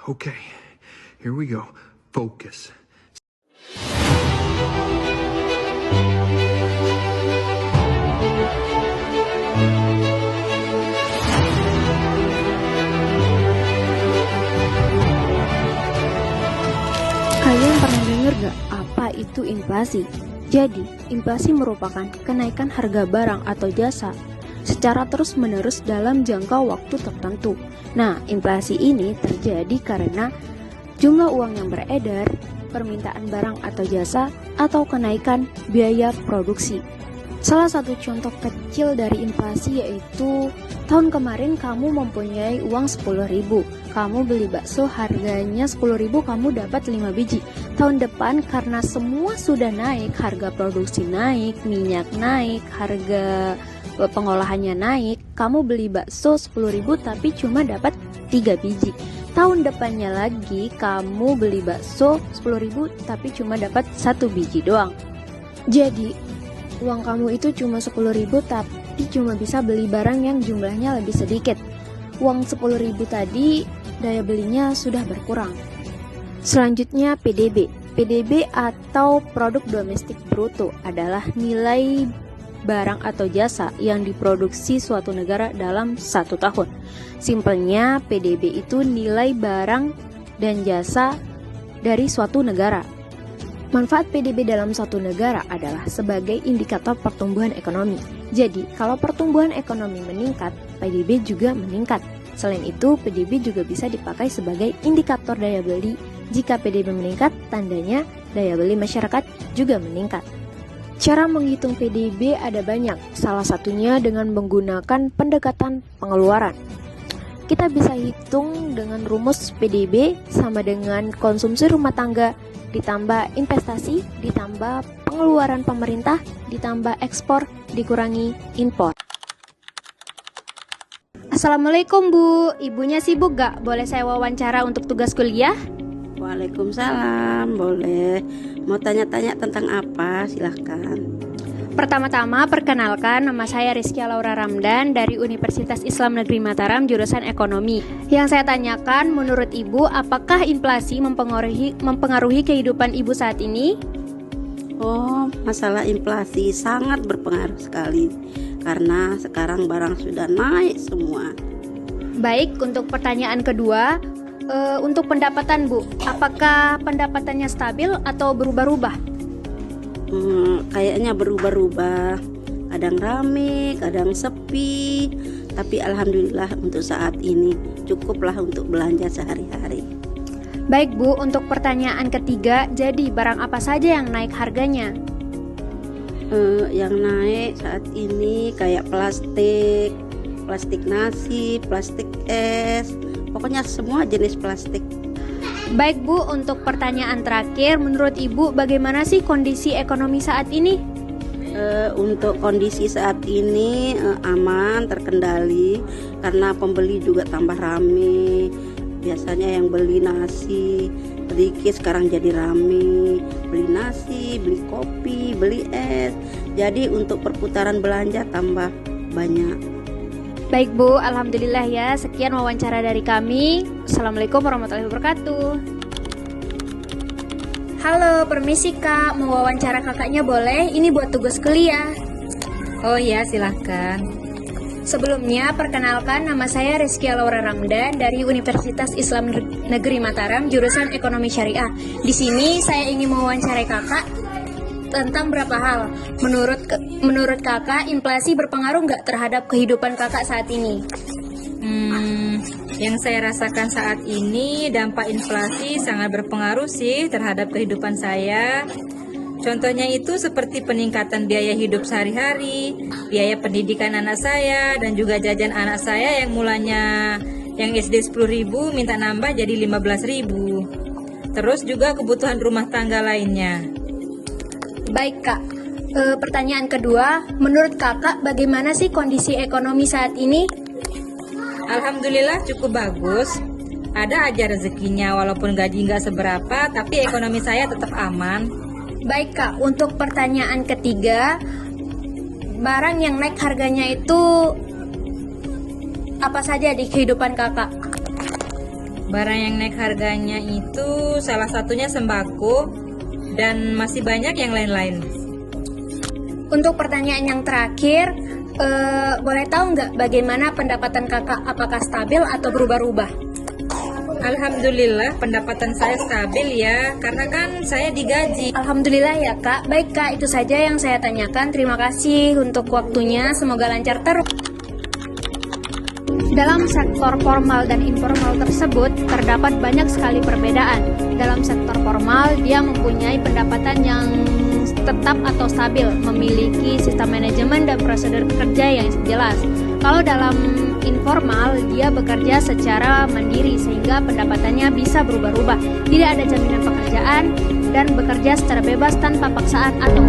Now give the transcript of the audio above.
Okay, here we go. Focus. Kalian pernah dengar gak apa itu inflasi? Jadi, inflasi merupakan kenaikan harga barang atau jasa secara terus-menerus dalam jangka waktu tertentu. Nah, inflasi ini terjadi karena jumlah uang yang beredar, permintaan barang atau jasa, atau kenaikan biaya produksi. Salah satu contoh kecil dari inflasi yaitu tahun kemarin kamu mempunyai uang 10.000. Kamu beli bakso harganya 10.000, kamu dapat 5 biji. Tahun depan karena semua sudah naik, harga produksi naik, minyak naik, harga pengolahannya naik, kamu beli bakso 10.000 tapi cuma dapat 3 biji. Tahun depannya lagi kamu beli bakso 10.000 tapi cuma dapat 1 biji doang. Jadi uang kamu itu cuma 10.000 tapi cuma bisa beli barang yang jumlahnya lebih sedikit. Uang 10.000 tadi daya belinya sudah berkurang. Selanjutnya PDB. PDB atau produk domestik bruto adalah nilai barang atau jasa yang diproduksi suatu negara dalam 1 tahun. Simpelnya PDB itu nilai barang dan jasa dari suatu negara. Manfaat PDB dalam suatu negara adalah sebagai indikator pertumbuhan ekonomi. Jadi, kalau pertumbuhan ekonomi meningkat, PDB juga meningkat. Selain itu, PDB juga bisa dipakai sebagai indikator daya beli. Jika PDB meningkat, tandanya daya beli masyarakat juga meningkat. Cara menghitung PDB ada banyak, salah satunya dengan menggunakan pendekatan pengeluaran. Kita bisa hitung dengan rumus PDB sama dengan konsumsi rumah tangga, ditambah investasi, ditambah pengeluaran pemerintah, ditambah ekspor, dikurangi impor. Assalamualaikum Bu, ibunya sibuk gak? Boleh saya wawancara untuk tugas kuliah? Waalaikumsalam, boleh. Mau tanya-tanya tentang apa? Silahkan. Pertama-tama perkenalkan, nama saya Rizkia Laura Ramdan dari Universitas Islam Negeri Mataram jurusan Ekonomi. Yang saya tanyakan, menurut Ibu, apakah inflasi mempengaruhi kehidupan Ibu saat ini? Oh, masalah inflasi sangat berpengaruh sekali karena sekarang barang sudah naik semua. Baik, untuk pertanyaan kedua, untuk pendapatan Bu, apakah pendapatannya stabil atau berubah-ubah? Kayaknya berubah-ubah, kadang rame, kadang sepi, tapi alhamdulillah untuk saat ini cukuplah untuk belanja sehari-hari. Baik Bu, untuk pertanyaan ketiga, jadi barang apa saja yang naik harganya? Yang naik saat ini kayak plastik nasi, plastik es, pokoknya semua jenis plastik. Baik Bu, untuk pertanyaan terakhir, menurut Ibu bagaimana sih kondisi ekonomi saat ini? Untuk kondisi saat ini aman, terkendali karena pembeli juga tambah rame. Biasanya yang beli nasi sedikit, sekarang jadi rame. Beli nasi, beli kopi, beli es. Jadi untuk perputaran belanja tambah banyak. Baik Bu, alhamdulillah ya. Sekian wawancara dari kami. Assalamualaikum warahmatullahi wabarakatuh. Halo, permisi Kak, mau wawancara kakaknya boleh? Ini buat tugas kuliah. Oh iya, silahkan. Sebelumnya, perkenalkan nama saya Rizkia Laura Ramdan dari Universitas Islam Negeri Mataram, jurusan Ekonomi Syariah. Di sini saya ingin mewawancarai kakak tentang berapa hal. Menurut kakak, inflasi berpengaruh nggak terhadap kehidupan kakak saat ini? Yang saya rasakan saat ini, dampak inflasi sangat berpengaruh sih terhadap kehidupan saya. Contohnya itu seperti peningkatan biaya hidup sehari-hari, biaya pendidikan anak saya, dan juga jajan anak saya yang mulanya yang SD 10.000 minta nambah jadi 15.000. Terus juga kebutuhan rumah tangga lainnya. Baik Kak, pertanyaan kedua, menurut kakak bagaimana sih kondisi ekonomi saat ini? Alhamdulillah cukup bagus. Ada aja rezekinya, walaupun gaji nggak seberapa, tapi ekonomi saya tetap aman. Baik Kak, untuk pertanyaan ketiga, barang yang naik harganya itu apa saja di kehidupan kakak? Barang yang naik harganya itu salah satunya sembako dan masih banyak yang lain-lain. Untuk pertanyaan yang terakhir, boleh tahu nggak bagaimana pendapatan kakak? Apakah stabil atau berubah-ubah? Alhamdulillah pendapatan saya stabil ya, karena kan saya digaji. Alhamdulillah ya kak. Baik kak, itu saja yang saya tanyakan. Terima kasih untuk waktunya. Semoga lancar terus. Dalam sektor formal dan informal tersebut, terdapat banyak sekali perbedaan. Dalam sektor formal, dia mempunyai pendapatan yang tetap atau stabil, memiliki sistem manajemen dan prosedur kerja yang jelas. Kalau dalam informal, dia bekerja secara mandiri sehingga pendapatannya bisa berubah-ubah. Tidak ada jaminan pekerjaan dan bekerja secara bebas tanpa paksaan atau